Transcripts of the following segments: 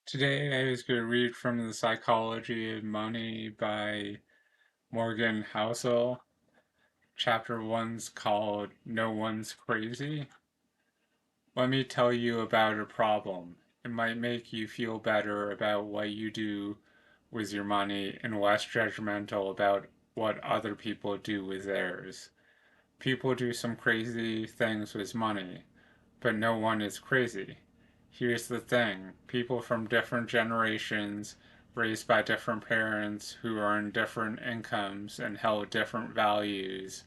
Today I was going to read from The Psychology of Money by Morgan Housel. Chapter 1's called No One's Crazy. Let me tell you about a problem. It might make you feel better about what you do with your money and less judgmental about what other people do with theirs. People do some crazy things with money, but no one is crazy. Here's the thing, people from different generations, raised by different parents who earn different incomes and held different values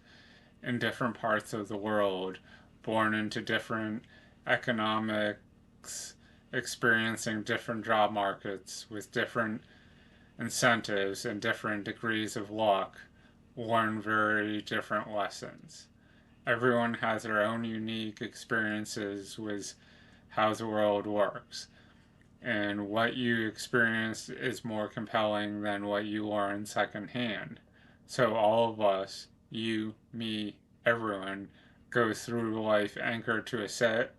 in different parts of the world, born into different economics, experiencing different job markets with different incentives and different degrees of luck, learn very different lessons. Everyone has their own unique experiences with how the world works. And what you experience is more compelling than what you learn secondhand. So all of us, you, me, everyone, goes through life anchored to a set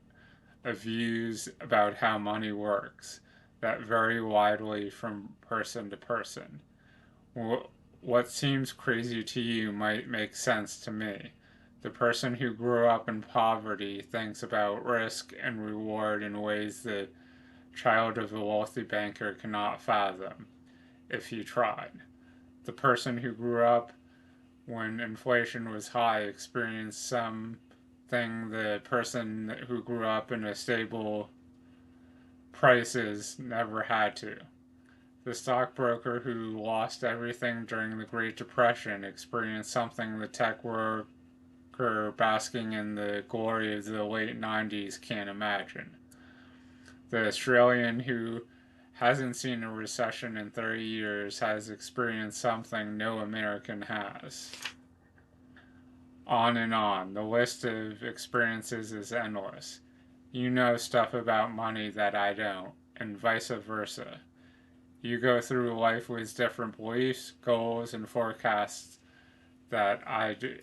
of views about how money works that vary widely from person to person. What seems crazy to you might make sense to me. The person who grew up in poverty thinks about risk and reward in ways the child of a wealthy banker cannot fathom if he tried. The person who grew up when inflation was high experienced something the person who grew up in a stable prices never had to. The stockbroker who lost everything during the Great Depression experienced something the tech worker basking in the glory of the late 90s can't imagine. The Australian who hasn't seen a recession in 30 years has experienced something no American has. On and on. The list of experiences is endless. You know stuff about money that I don't, and vice versa. You go through life with different beliefs, goals, and forecasts than I do.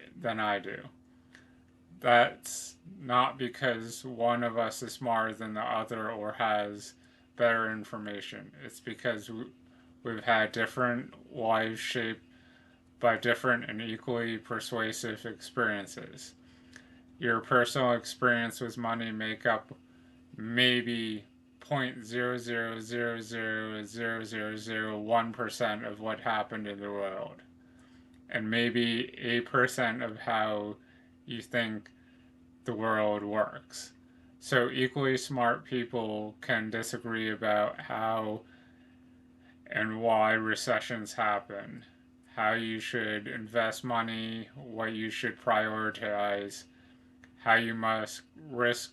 That's not because one of us is smarter than the other or has better information. It's because we've had different lives shaped by different and equally persuasive experiences. Your personal experience with money make up maybe 0.00000001% of what happened in the world, and maybe 8% of how you think the world works. So, equally smart people can disagree about how and why recessions happen, how you should invest money, what you should prioritize, how you must risk,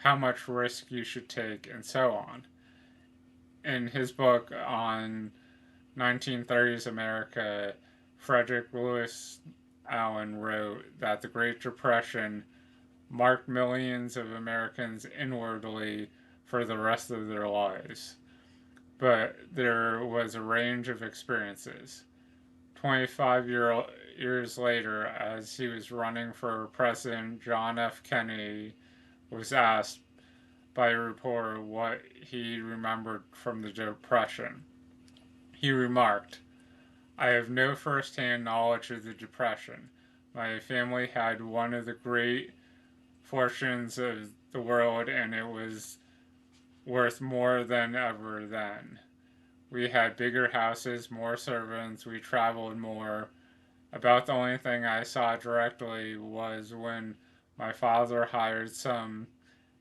how much risk you should take, and so on. In his book on 1930s America, Frederick Lewis Allen wrote that the Great Depression marked millions of Americans inwardly for the rest of their lives. But there was a range of experiences. 25 years later, as he was running for president, John F. Kennedy was asked by a reporter what he remembered from the Depression. He remarked, I have no first hand knowledge of the Depression. My family had one of the great fortunes of the world, and it was worth more than ever then. We had bigger houses, more servants, we traveled more. About the only thing I saw directly was when my father hired some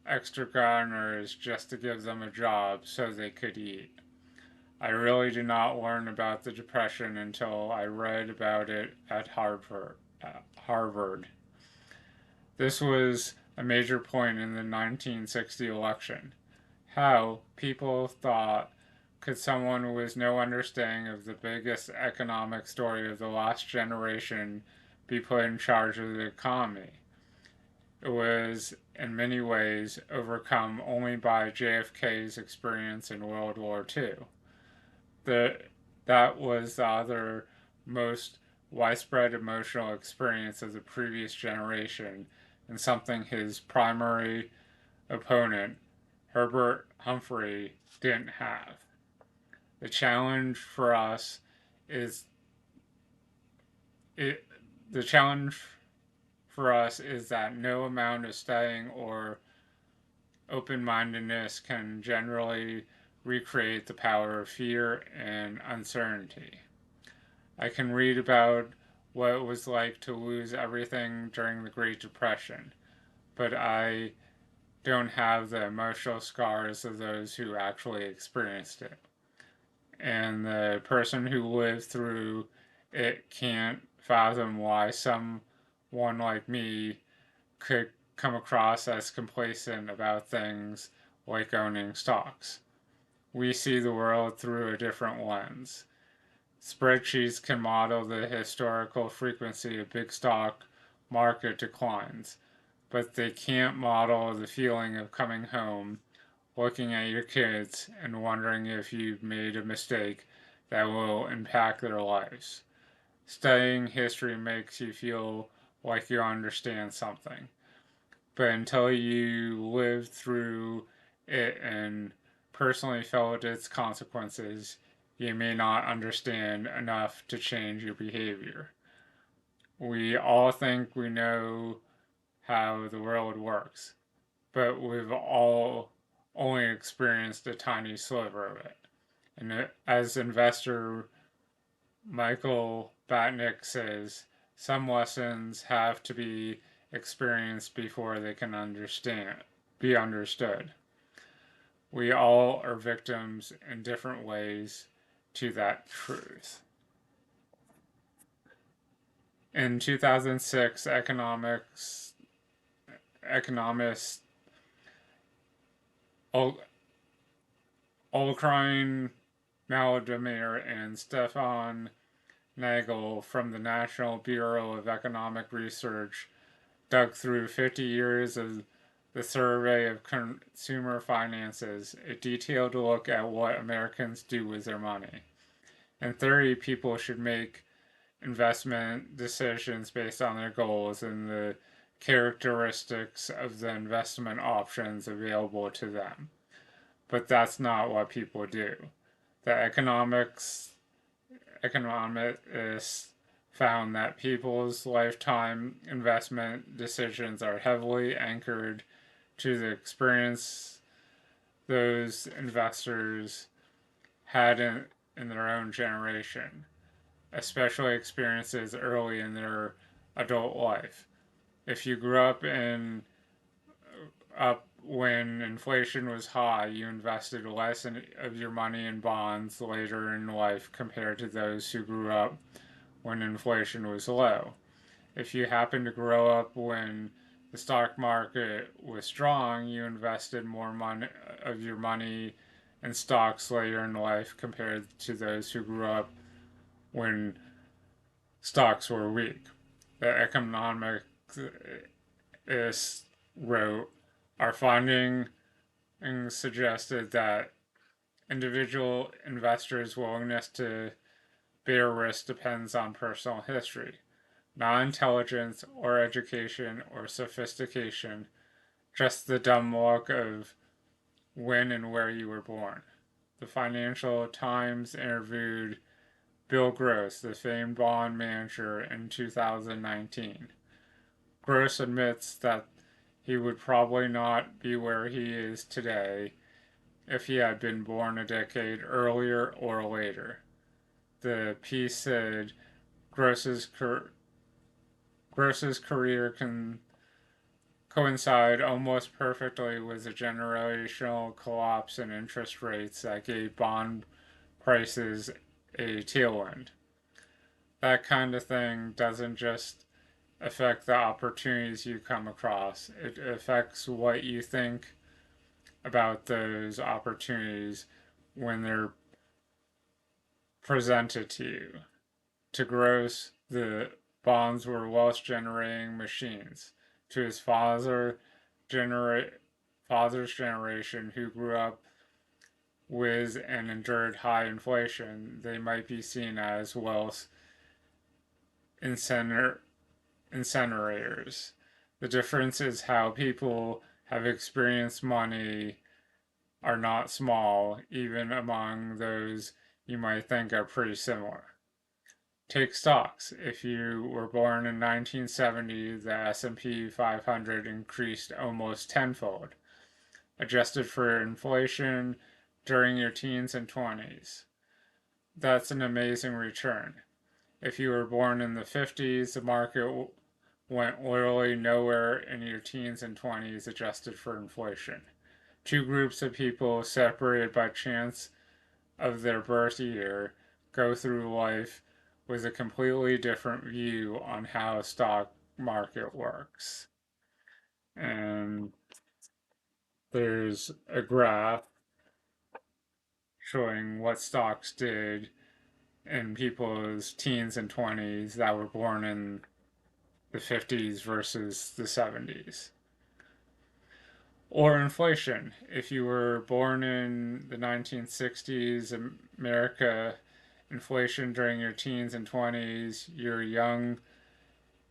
extra gardeners just to give them a job so they could eat. I really did not learn about the Depression until I read about it at Harvard. This was a major point in the 1960 election. How people thought could someone with no understanding of the biggest economic story of the last generation be put in charge of the economy? It was, in many ways, overcome only by JFK's experience in World War II. The, that was the other most widespread emotional experience of the previous generation, and something his primary opponent, Herbert Humphrey didn't have. The challenge for us is it, the challenge for us is that no amount of studying or open mindedness can generally recreate the power of fear and uncertainty. I can read about what it was like to lose everything during the Great Depression, but I don't have the emotional scars of those who actually experienced it. And the person who lived through it can't fathom why someone like me could come across as complacent about things like owning stocks. We see the world through a different lens. Spreadsheets can model the historical frequency of big stock market declines, but they can't model the feeling of coming home, looking at your kids, and wondering if you've made a mistake that will impact their lives. Studying history makes you feel like you understand something, but until you lived through it and personally felt its consequences, you may not understand enough to change your behavior. We all think we know how the world works, but we've all only experienced a tiny sliver of it. And as investor Michael Batnick says, some lessons have to be experienced before they can be understood. We all are victims in different ways to that truth. In 2006, economists Olcrine Maladamir and Stefan Nagel from the National Bureau of Economic Research dug through 50 years of the Survey of Consumer Finances, a detailed look at what Americans do with their money. In theory, people should make investment decisions based on their goals and the characteristics of the investment options available to them. But that's not what people do. The economists found that people's lifetime investment decisions are heavily anchored to the experience those investors had in their own generation, especially experiences early in their adult life. If you grew up when inflation was high, you invested less of your money in bonds later in life compared to those who grew up when inflation was low. If you happened to grow up when the stock market was strong, you invested more money of your money in stocks later in life compared to those who grew up when stocks were weak. The economics wrote, our findings suggested that individual investors' willingness to bear risk depends on personal history, not intelligence or education or sophistication, just the dumb luck of when and where you were born. The Financial Times interviewed Bill Gross, the famed bond manager, in 2019. Gross admits that he would probably not be where he is today if he had been born a decade earlier or later. The piece said Gross's, Gross's career can coincide almost perfectly with a generational collapse in interest rates that gave bond prices a tailwind. That kind of thing doesn't just affect the opportunities you come across, it affects what you think about those opportunities when they're presented to you. To Gross, the bonds were wealth generating machines. To his father's generation, who grew up with and endured high inflation, they might be seen as wealth incinerators. The difference is how people have experienced money are not small, even among those you might think are pretty similar. Take stocks. If you were born in 1970, the S&P 500 increased almost tenfold, adjusted for inflation during your teens and 20s. That's an amazing return. If you were born in the 50s, the market went literally nowhere in your teens and 20s, adjusted for inflation. Two groups of people separated by chance of their birth year go through life with a completely different view on how a stock market works. And there's a graph showing what stocks did in people's teens and 20s that were born in the 50s versus the 70s. Or inflation. If you were born in the 1960s, America, inflation during your teens and 20s, your young,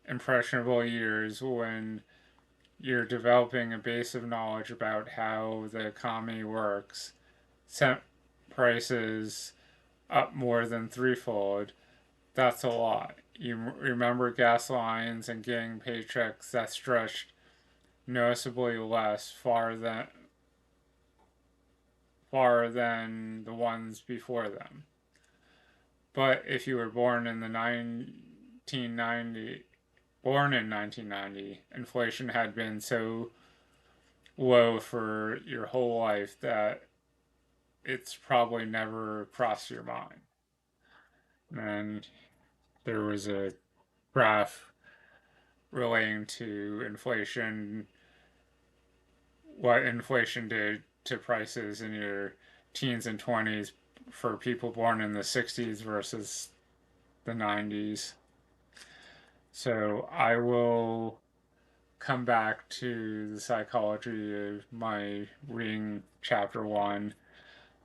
impressionable years when you're developing a base of knowledge about how the economy works, sent prices up more than threefold. That's a lot. You remember gas lines and getting paychecks that stretched noticeably less far than the ones before them. But if you were born in 1990, inflation had been so low for your whole life that it's probably never crossed your mind. And there was a graph relating to inflation, what inflation did to prices in your teens and 20s for people born in the 60s versus the 90s. So I will come back to the psychology of my reading chapter one,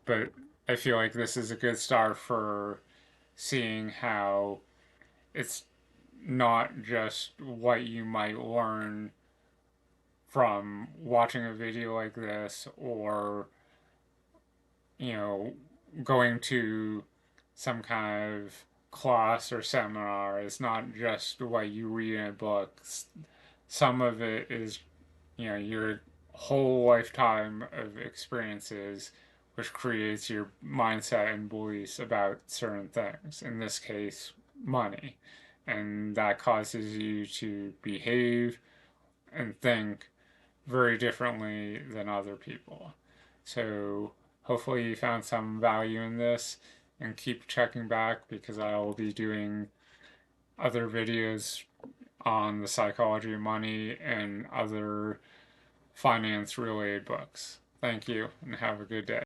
but I feel like this is a good start for seeing how it's not just what you might learn from watching a video like this or, you know, going to some kind of class or seminar. It's not just what you read in a book. Some of it is, you know, your whole lifetime of experiences, which creates your mindset and beliefs about certain things. In this case, money. And that causes you to behave and think very differently than other people. So hopefully you found some value in this and keep checking back because I will be doing other videos on the psychology of money and other finance related books. Thank you and have a good day.